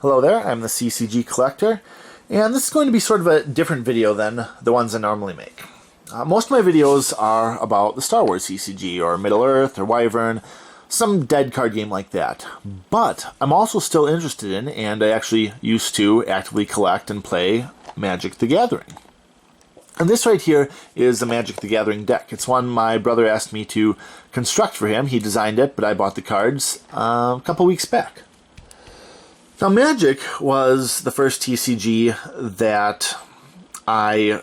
Hello there, I'm the CCG Collector, and this is going to be sort of a different video than the ones I normally make. Most of my videos are about the Star Wars CCG, or Middle-earth, or Wyvern, some dead card game like that. But I'm also still interested in, and I actually used to actively collect and play Magic the Gathering. And this right here is the Magic the Gathering deck. It's one my brother asked me to construct for him. He designed it, but I bought the cards a couple weeks back. Now, Magic was the first TCG that I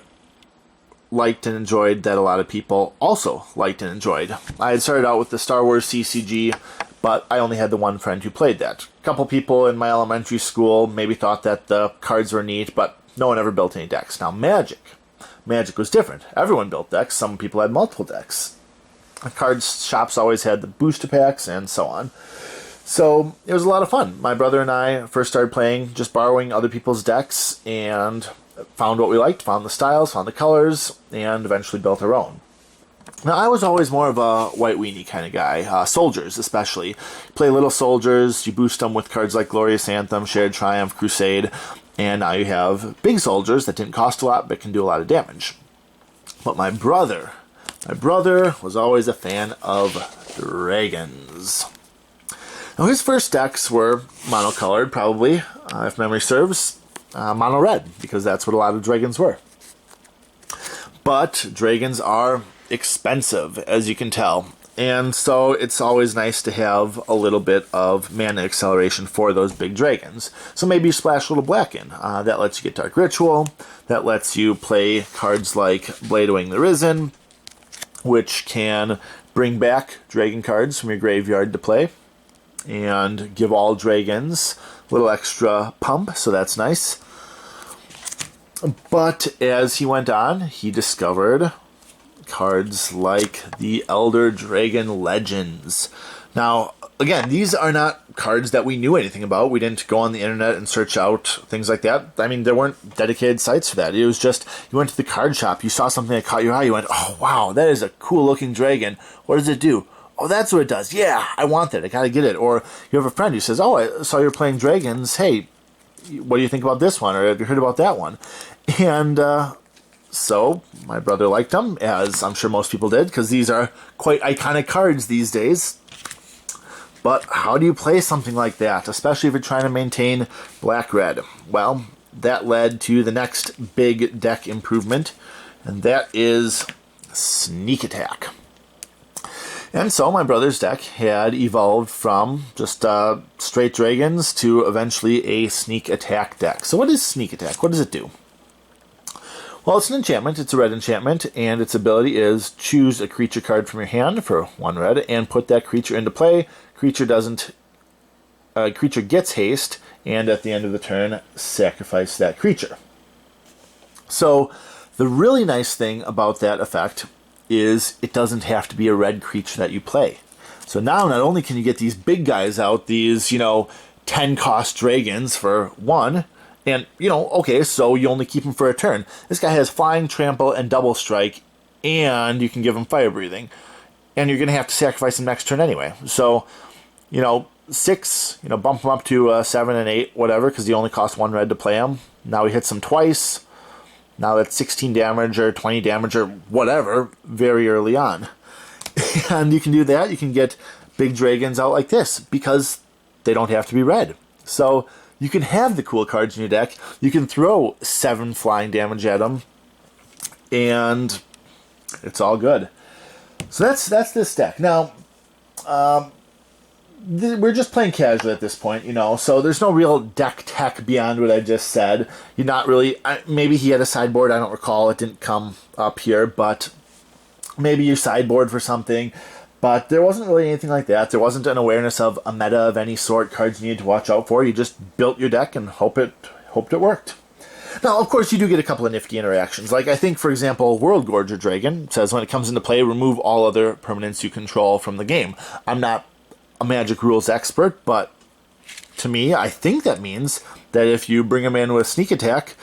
liked and enjoyed that a lot of people also liked and enjoyed. I had started out with the Star Wars CCG, but I only had the one friend who played that. A couple people in my elementary school maybe thought that the cards were neat, but no one ever built any decks. Now, Magic was different. Everyone built decks. Some people had multiple decks. The card shops always had the booster packs and so on. So it was a lot of fun. My brother and I first started playing, just borrowing other people's decks, and found what we liked, found the styles, found the colors, and eventually built our own. Now, I was always more of a white weenie kind of guy, soldiers especially. You play little soldiers, you boost them with cards like Glorious Anthem, Shared Triumph, Crusade, and now you have big soldiers that didn't cost a lot but can do a lot of damage. But my brother was always a fan of dragons. Now, his first decks were monocolored, probably, if memory serves, mono red, because that's what a lot of dragons were. But dragons are expensive, as you can tell, and so it's always nice to have a little bit of mana acceleration for those big dragons. So maybe you splash a little black in. That lets you get Dark Ritual, that lets you play cards like Blade of Wing the Risen, which can bring back dragon cards from your graveyard to play, and give all dragons a little extra pump, so that's nice. But as he went on, he discovered cards like the Elder Dragon Legends. Now, again, these are not cards that we knew anything about. We didn't go on the internet and search out things like that. I mean, there weren't dedicated sites for that. It was just, you went to the card shop, you saw something that caught your eye, you went, oh wow, that is a cool looking dragon. What does it do? Oh, that's what it does. Yeah, I want that. I gotta get it. Or you have a friend who says, oh, I saw you're playing dragons. Hey, what do you think about this one? Or have you heard about that one? And so my brother liked them, as I'm sure most people did, because these are quite iconic cards these days. But how do you play something like that, especially if you're trying to maintain black-red? Well, that led to the next big deck improvement, and that is Sneak Attack. And so my brother's deck had evolved from just straight dragons to eventually a Sneak Attack deck. So what is Sneak Attack? What does it do? Well, it's an enchantment. It's a red enchantment, and its ability is choose a creature card from your hand for 1 red and put that creature into play. Creature gets haste, and at the end of the turn, sacrifice that creature. So the really nice thing about that effect is it doesn't have to be a red creature that you play. So now not only can you get these big guys out, these, 10 cost dragons for 1, and, okay, so you only keep him for a turn. This guy has flying, trample, and double strike, and you can give him fire breathing. And you're going to have to sacrifice him next turn anyway. So, 6, bump him up to 7 and 8, whatever, because he only costs 1 red to play him. Now he hits him twice. Now that's 16 damage or 20 damage or whatever very early on. And you can do that. You can get big dragons out like this because they don't have to be red. So you can have the cool cards in your deck. You can throw 7 flying damage at them, and it's all good. So that's this deck. Now, we're just playing casually at this point, so there's no real deck tech beyond what I just said. You're not really, maybe he had a sideboard, I don't recall, it didn't come up here, but maybe you sideboard for something, but there wasn't really anything like that. There wasn't an awareness of a meta of any sort, cards you needed to watch out for. You just built your deck and hoped it worked. Now, of course, you do get a couple of nifty interactions. Like, I think, for example, World Gorger Dragon says when it comes into play, remove all other permanents you control from the game. I'm not a Magic rules expert, but to me, I think that means that if you bring him in with Sneak Attack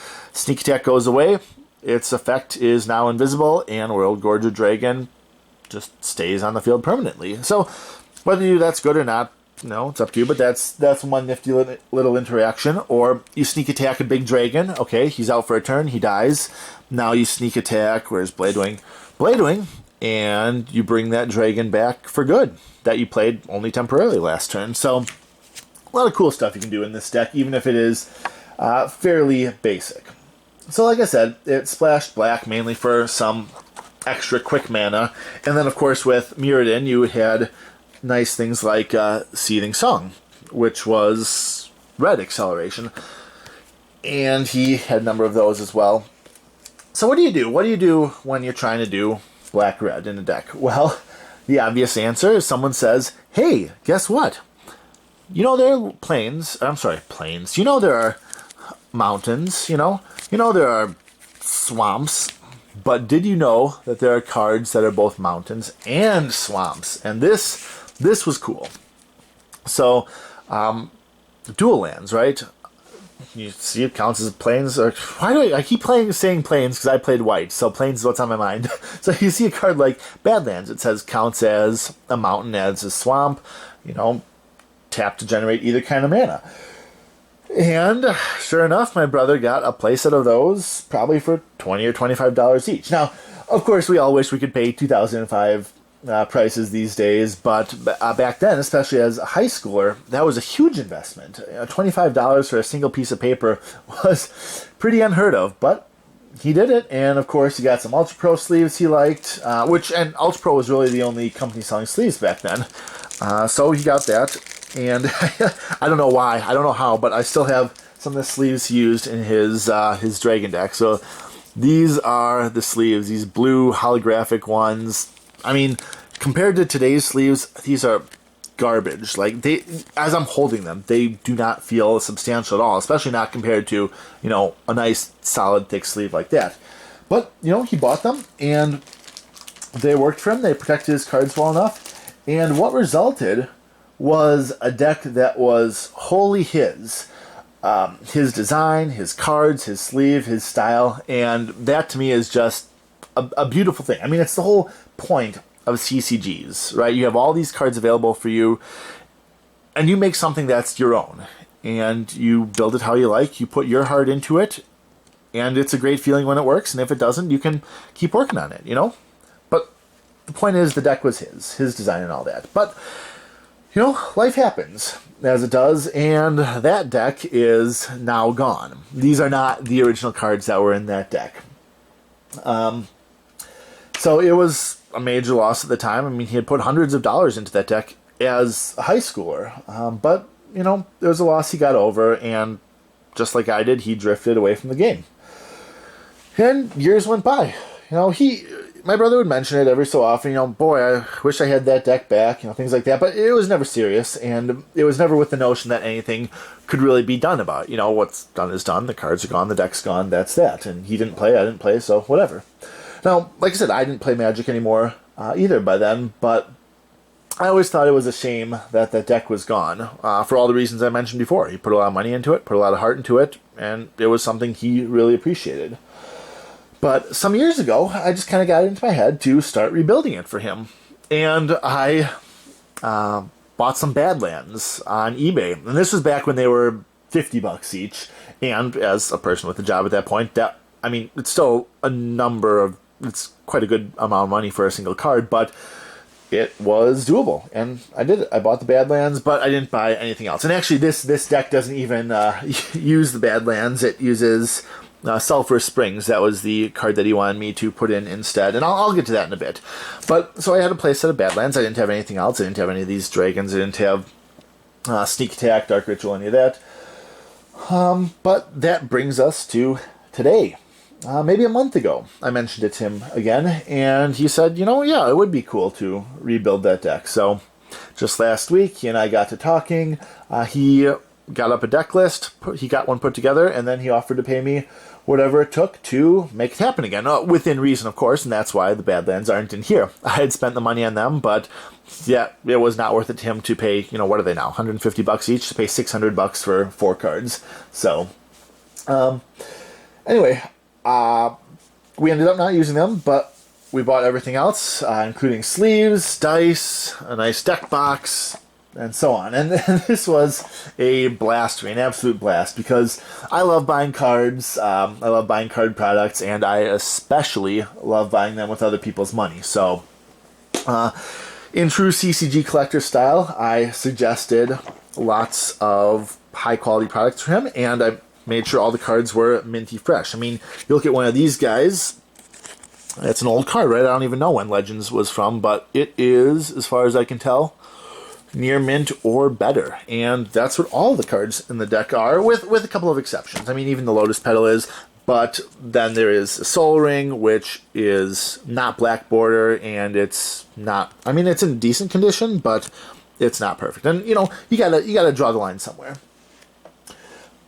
goes away, its effect is now invisible, and World Gorger Dragon just stays on the field permanently. So whether that's good or not, No, it's up to you, but that's one nifty little interaction. Or you sneak attack a big dragon. Okay, he's out for a turn, he dies. Now you sneak attack, where's Bladewing? Bladewing, and you bring that dragon back for good that you played only temporarily last turn. So a lot of cool stuff you can do in this deck, even if it is fairly basic. So like I said, it splashed black mainly for some extra quick mana. And then, of course, with Mirrodin, you had nice things like Seething Song, which was red acceleration. And he had a number of those as well. So what do you do? What do you do when you're trying to do black-red in a deck? Well, the obvious answer is someone says, hey, guess what? You know there are plains. You know there are mountains, you know there are swamps. But did you know that there are cards that are both mountains and swamps? And this was cool. So, dual lands, right? You see it counts as plains. Or why do I keep saying plains? Because I played white, so plains is what's on my mind. So you see a card like Badlands. It says counts as a mountain, as a swamp. Tap to generate either kind of mana. And sure enough, my brother got a playset of those, probably for $20 or $25 each. Now, of course, we all wish we could pay 2005 prices these days, but back then, especially as a high schooler, that was a huge investment. $25 for a single piece of paper was pretty unheard of, but he did it, and of course, he got some Ultra Pro sleeves he liked, and Ultra Pro was really the only company selling sleeves back then. So he got that. And I don't know why, I don't know how, but I still have some of the sleeves he used in his Dragon deck. So these are the sleeves, these blue holographic ones. I mean, compared to today's sleeves, these are garbage. Like, as I'm holding them, they do not feel substantial at all, especially not compared to, a nice, solid, thick sleeve like that. But, he bought them, and they worked for him. They protected his cards well enough. And what resulted was a deck that was wholly his. His design, his cards, his sleeve, his style, and that to me is just a beautiful thing. I mean, it's the whole point of CCGs, right? You have all these cards available for you, and you make something that's your own, and you build it how you like, you put your heart into it, and it's a great feeling when it works, and if it doesn't, you can keep working on it, But the point is, the deck was his design and all that. But life happens, as it does, and that deck is now gone. These are not the original cards that were in that deck. So it was a major loss at the time. I mean, he had put hundreds of dollars into that deck as a high schooler. But, there was a loss he got over, and just like I did, he drifted away from the game. And years went by. My brother would mention it every so often, boy, I wish I had that deck back, things like that. But it was never serious, and it was never with the notion that anything could really be done about it. What's done is done. The cards are gone, the deck's gone, that's that. And he didn't play, I didn't play, so whatever. Now, like I said, I didn't play Magic anymore either by then, but I always thought it was a shame that that deck was gone for all the reasons I mentioned before. He put a lot of money into it, put a lot of heart into it, and it was something he really appreciated. But some years ago, I just kind of got it into my head to start rebuilding it for him. And I bought some Badlands on eBay. And this was back when they were $50 each. And as a person with a job at that point, it's still it's quite a good amount of money for a single card, but it was doable. And I did it. I bought the Badlands, but I didn't buy anything else. And actually, this deck doesn't even use the Badlands. It uses Sulphur Springs. That was the card that he wanted me to put in instead, and I'll get to that in a bit. But so I had a playset of Badlands. I didn't have anything else. I didn't have any of these dragons. I didn't have Sneak Attack, Dark Ritual, any of that. But that brings us to today. Maybe a month ago, I mentioned it to him again, and he said, yeah, it would be cool to rebuild that deck. So just last week, he and I got to talking. He got up a deck list. He got one put together, and then he offered to pay me whatever it took to make it happen again. Within reason, of course, and that's why the Badlands aren't in here. I had spent the money on them, but yeah, it was not worth it to him to pay, what are they now, $150 each, to pay $600 for 4 cards. So, anyway, we ended up not using them, but we bought everything else, including sleeves, dice, a nice deck box, and so on. And this was a blast for me, an absolute blast, because I love buying cards, I love buying card products, and I especially love buying them with other people's money. So, in true CCG collector style, I suggested lots of high-quality products for him, and I made sure all the cards were minty fresh. I mean, you look at one of these guys, it's an old card, right? I don't even know when Legends was from, but it is, as far as I can tell, near mint or better. And that's what all the cards in the deck are, with a couple of exceptions. I mean, even the Lotus Petal is, but then there is a Soul Ring, which is not black border, and it's not, I mean, it's in decent condition, but it's not perfect. And, you know, you gotta draw the line somewhere.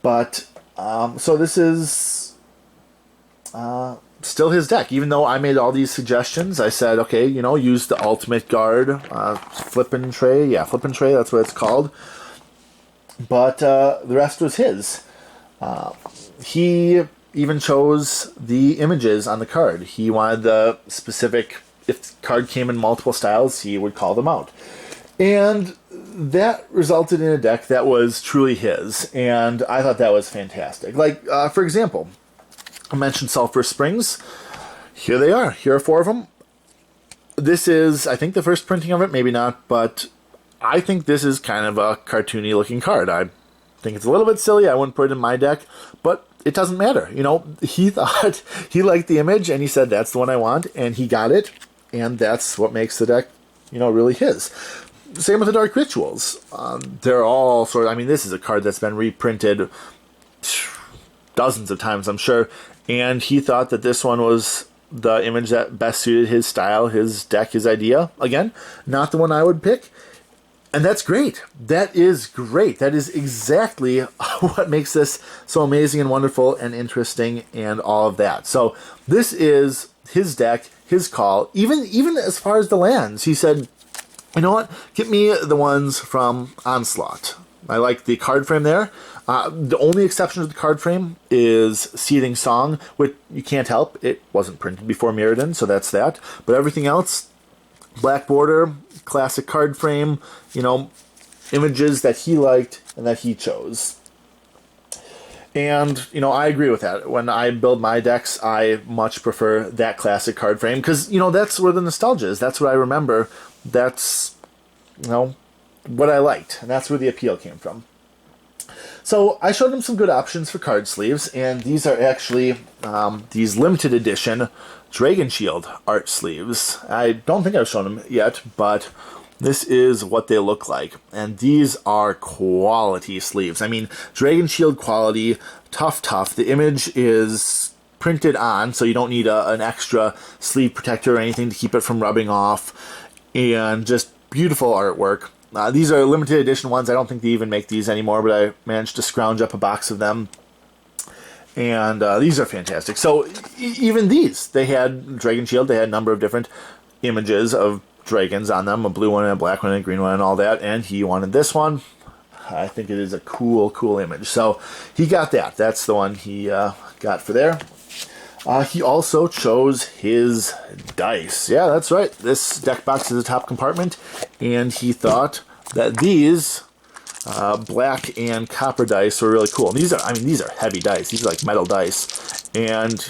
But, so this is still his deck. Even though I made all these suggestions, I said, okay, you know, use the Ultimate Guard, Flip and Tray. Yeah, Flip and Tray, that's what it's called. But the rest was his. He even chose the images on the card. He wanted the specific, if the card came in multiple styles, he would call them out. And that resulted in a deck that was truly his, and I thought that was fantastic. Like, for example, I mentioned Sulphur Springs. Here they are. Here are 4 of them. This is, I think, the first printing of it. Maybe not, but I think this is kind of a cartoony-looking card. I think it's a little bit silly. I wouldn't put it in my deck, but it doesn't matter. You know, he thought, he liked the image, and he said, that's the one I want, and he got it, and that's what makes the deck, you know, really his. Same with the Dark Rituals. They're all sort of, I mean, this is a card that's been reprinted dozens of times, I'm sure, and he thought that this one was the image that best suited his style, his deck, his idea. Again, not the one I would pick, and that's great. That is great. That is exactly what makes this so amazing and wonderful and interesting and all of that. So this is his deck, his call, even as far as the lands. He said, you know what? Get me the ones from Onslaught. I like the card frame there. The only exception to the card frame is Seething Song, which you can't help. It wasn't printed before Mirrodin, so that's that. But everything else, black border, classic card frame, you know, images that he liked and that he chose. And, you know, I agree with that. When I build my decks, I much prefer that classic card frame because, you know, that's where the nostalgia is. That's what I remember. That's, you know, what I liked. And that's where the appeal came from. So I showed him some good options for card sleeves. And these are actually these limited edition Dragon Shield art sleeves. I don't think I've shown them yet, but this is what they look like. And these are quality sleeves. I mean, Dragon Shield quality, tough. The image is printed on, so you don't need an extra sleeve protector or anything to keep it from rubbing off. And just beautiful artwork. These are limited edition ones. I don't think they even make these anymore, but I managed to scrounge up a box of them. And these are fantastic. So even these, they had Dragon Shield. They had a number of different images of dragons on them, a blue one and a black one and a green one and all that. And he wanted this one. I think it is a cool image. So he got that. That's the one he got for there. He also chose his dice. Yeah, that's right. This deck box is a top compartment, and he thought that these black and copper dice were really cool. And these are heavy dice. These are like metal dice. And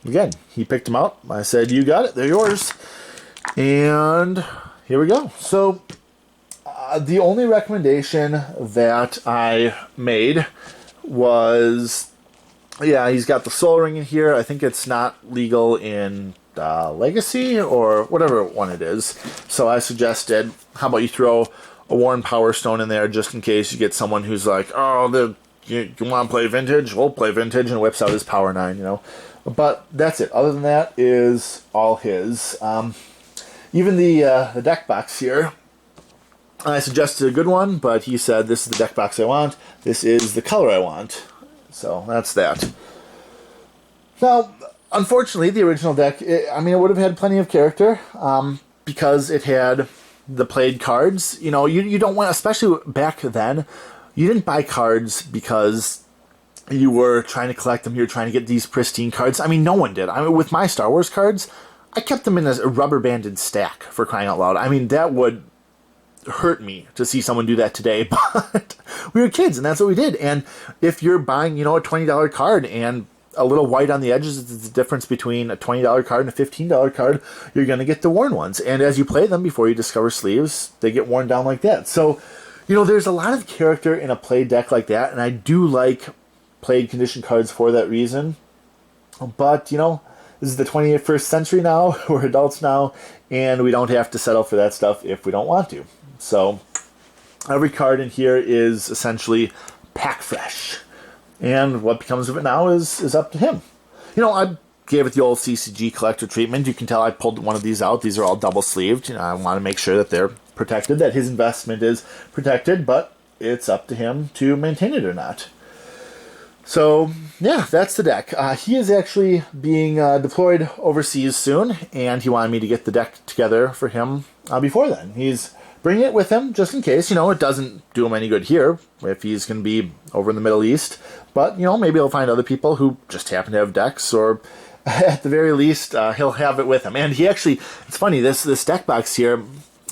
again, he picked them out. I said, "You got it. They're yours." And here we go. So the only recommendation that I made was, yeah, he's got the Soul Ring in here. I think it's not legal in Legacy or whatever one it is. So I suggested, how about you throw a Worn Power Stone in there just in case you get someone who's like, oh, you want to play Vintage? We'll play Vintage, and whips out his Power 9, you know. But that's it. Other than that is all his. Even the deck box here, I suggested a good one, but he said, this is the deck box I want. This is the color I want. So that's that. Now, unfortunately, the original deck, it would have had plenty of character because it had the played cards. You know, you don't want, especially back then, you didn't buy cards because you were trying to collect them. You were trying to get these pristine cards. I mean, no one did. I mean, with my Star Wars cards, I kept them in a rubber banded stack, for crying out loud. I mean, that would hurt me to see someone do that today, but we were kids and that's what we did. And if you're buying, a $20 card and a little white on the edges is the difference between a $20 card and a $15 card, you're going to get the worn ones. And as you play them, before you discover sleeves, they get worn down like that. So, there's a lot of character in a played deck like that, and I do like played condition cards for that reason. But, this is the 21st century now, we're adults now, and we don't have to settle for that stuff if we don't want to. So, every card in here is essentially pack fresh. And what becomes of it now is up to him. I gave it the old CCG collector treatment. You can tell I pulled one of these out. These are all double-sleeved. I want to make sure that they're protected, that his investment is protected, but it's up to him to maintain it or not. So, yeah, that's the deck. He is actually being deployed overseas soon, and he wanted me to get the deck together for him before then. He's bringing it with him just in case. It doesn't do him any good here if he's going to be over in the Middle East. But, maybe he'll find other people who just happen to have decks, or at the very least, he'll have it with him. And he actually, it's funny, this deck box here,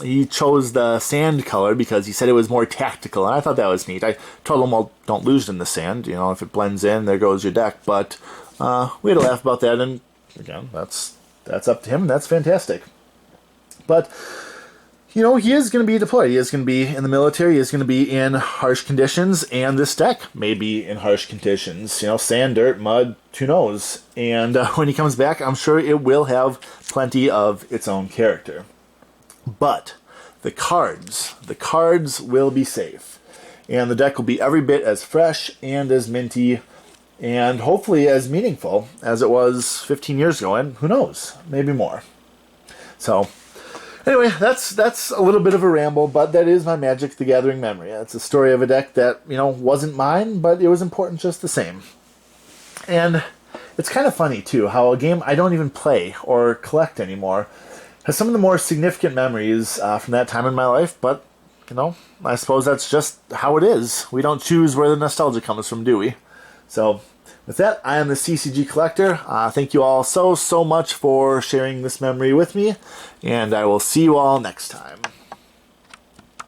he chose the sand color because he said it was more tactical, and I thought that was neat. I told him, well, don't lose it in the sand. If it blends in, there goes your deck. But we had a laugh about that, and again, that's up to him, and that's fantastic. But he is going to be deployed. He is going to be in the military. He is going to be in harsh conditions, and this deck may be in harsh conditions. Sand, dirt, mud, who knows? And when he comes back, I'm sure it will have plenty of its own character. But the cards will be safe. And the deck will be every bit as fresh and as minty and hopefully as meaningful as it was 15 years ago, and who knows, maybe more. So, anyway, that's a little bit of a ramble, but that is my Magic the Gathering memory. It's a story of a deck that, wasn't mine, but it was important just the same. And it's kind of funny, too, how a game I don't even play or collect anymore has some of the more significant memories from that time in my life, but, I suppose that's just how it is. We don't choose where the nostalgia comes from, do we? So, with that, I am the CCG Collector. Thank you all so much for sharing this memory with me, and I will see you all next time.